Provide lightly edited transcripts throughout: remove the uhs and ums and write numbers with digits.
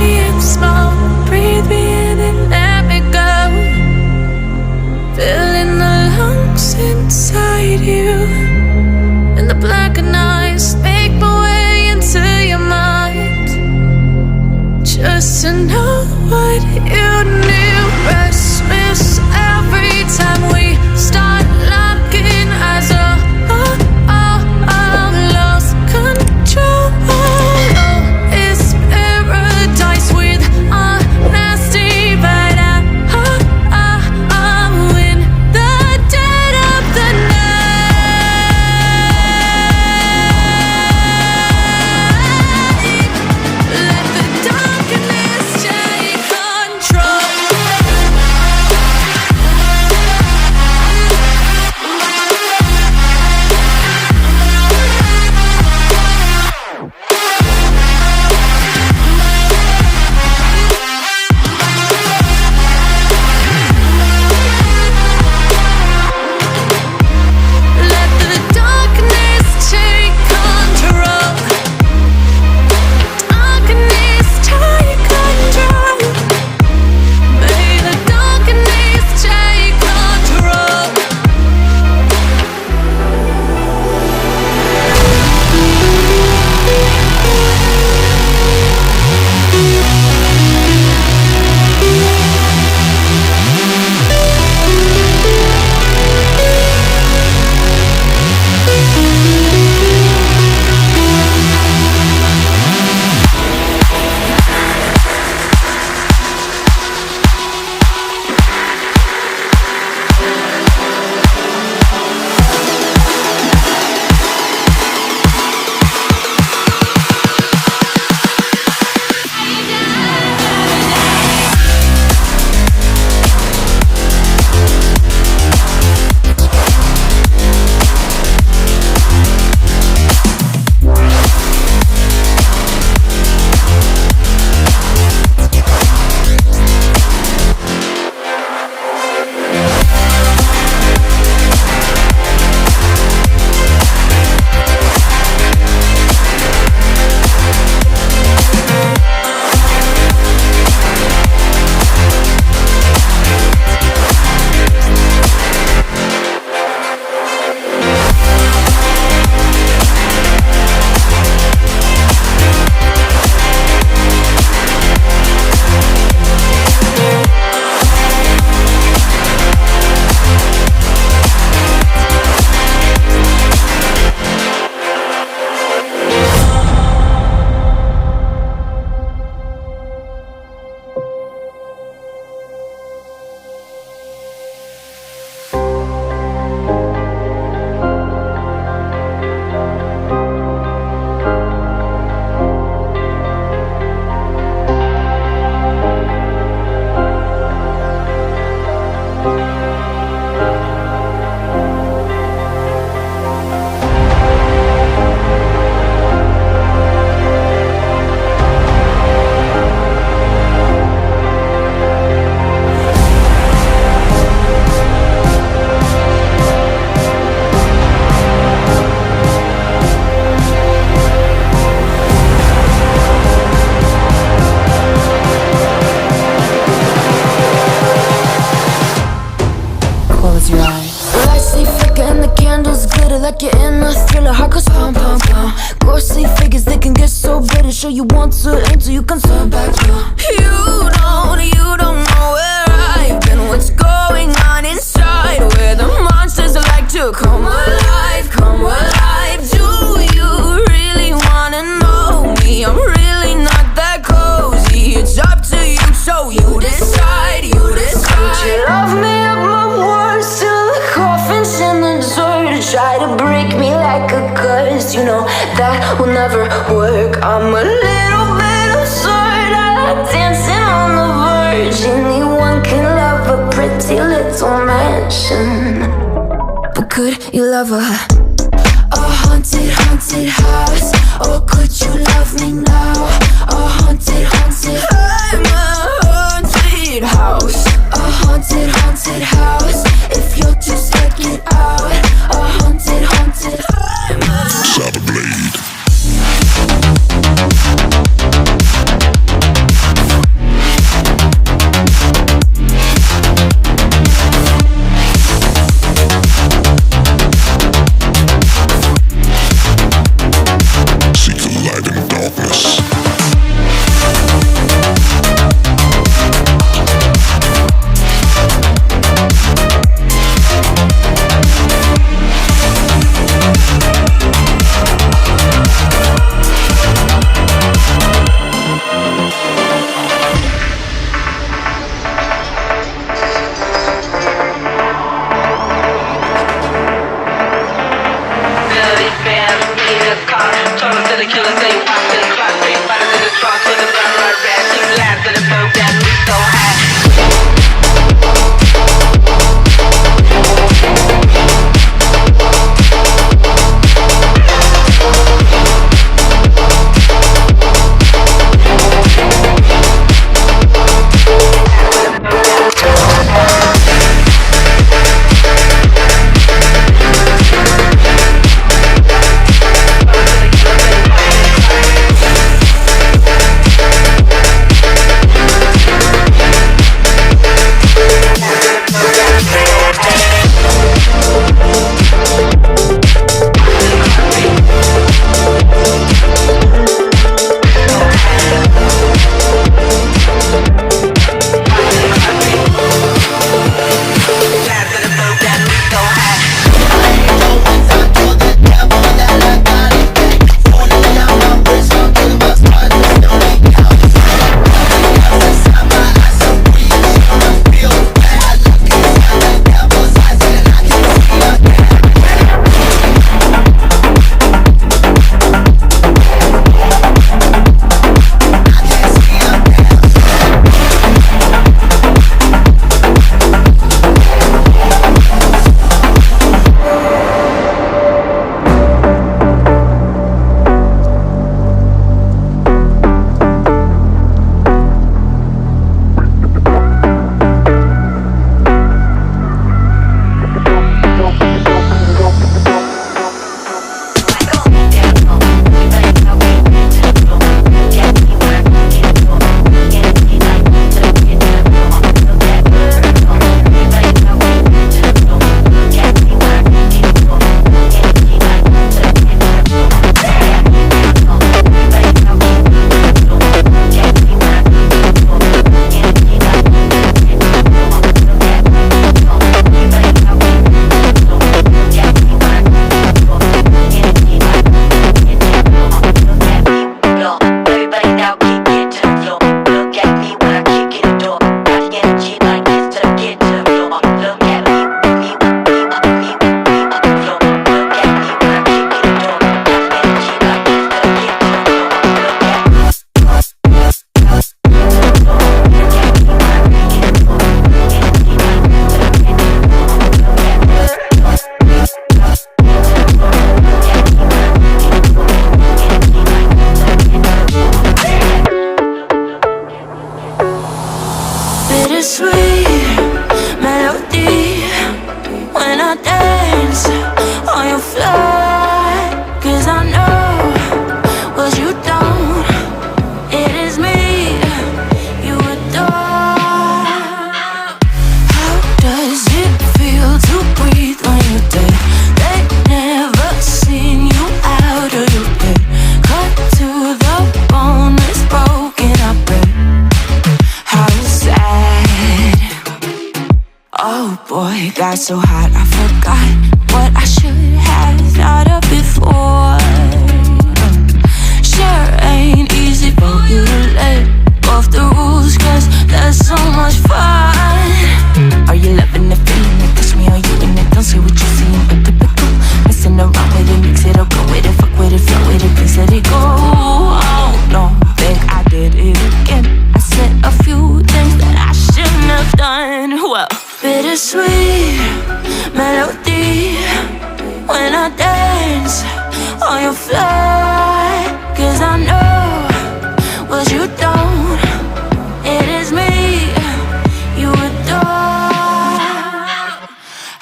me and smoke. Breathe me in and let me go. Filling the lungs inside you, and the blackened eyes make my way into your mind. Just to know what you knew. Restless every time we start locking eyes. Lost control. Oh, it's paradise with honesty, but I'm in the dead of the night. Let the darkness take control. Let the darkness take control. Darkness take control. May the darkness take control. Close your eyes. Lights they flicker and the candles glitter like you're in a thriller. Heart goes pound, pound, pound. Ghostly figures, they can get so bitter. Show you want to aim till you can turn back. You don't know where I've been. What's going on inside? Where the monsters like to come alive, come alive. Do you really wanna know me? I'm really not that cozy. It's up to you, so you decide, you decide. Could you love me up my words till the coffin's in the dirt? Try to break me like a curse, you know that will never work. I'm a little bit absurd. I like dancing on the verge. Anyone can love a pretty little mansion, but could you love a haunted, haunted house? Or could you love me now? A haunted, haunted, I'm a haunted house. A haunted, haunted house. If you're too scared, get out. A haunted, haunted, I'm a Cyberblade. got so hot I forgot what I should have thought of before. Sure ain't easy for you to let go of the rules, cause that's so much fun. Are you loving the feeling? It touch me, are you in it? Don't say what you see, but typical. Messing around with it, mix it up, go with it, fuck with it, flow with it, please let it go. Oh no, think I did it again. I said a few things that I shouldn't have done. Well, bittersweet melody when I dance on your fly, cause I know what you don't. It is me you adore.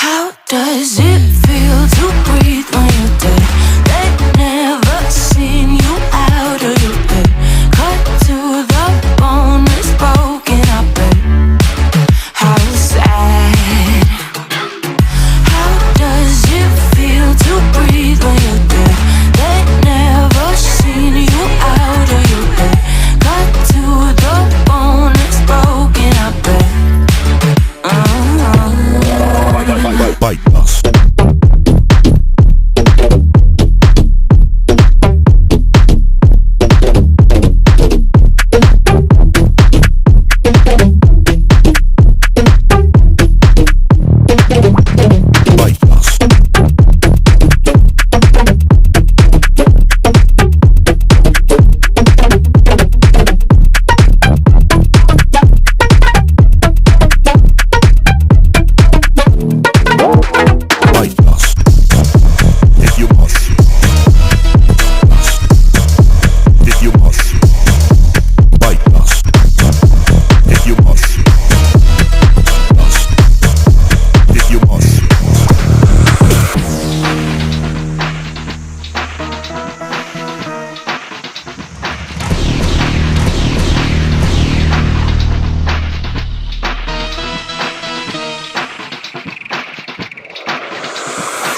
How does it feel to breathe when you're dead? They never seen you out of your bed. Cut to the bone, it's broken, I bet. How sad. How does it feel to breathe when you're dead? They never seen you out of your bed. Cut to the bone, it's broken, I bet. Bite us.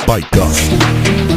Bite us.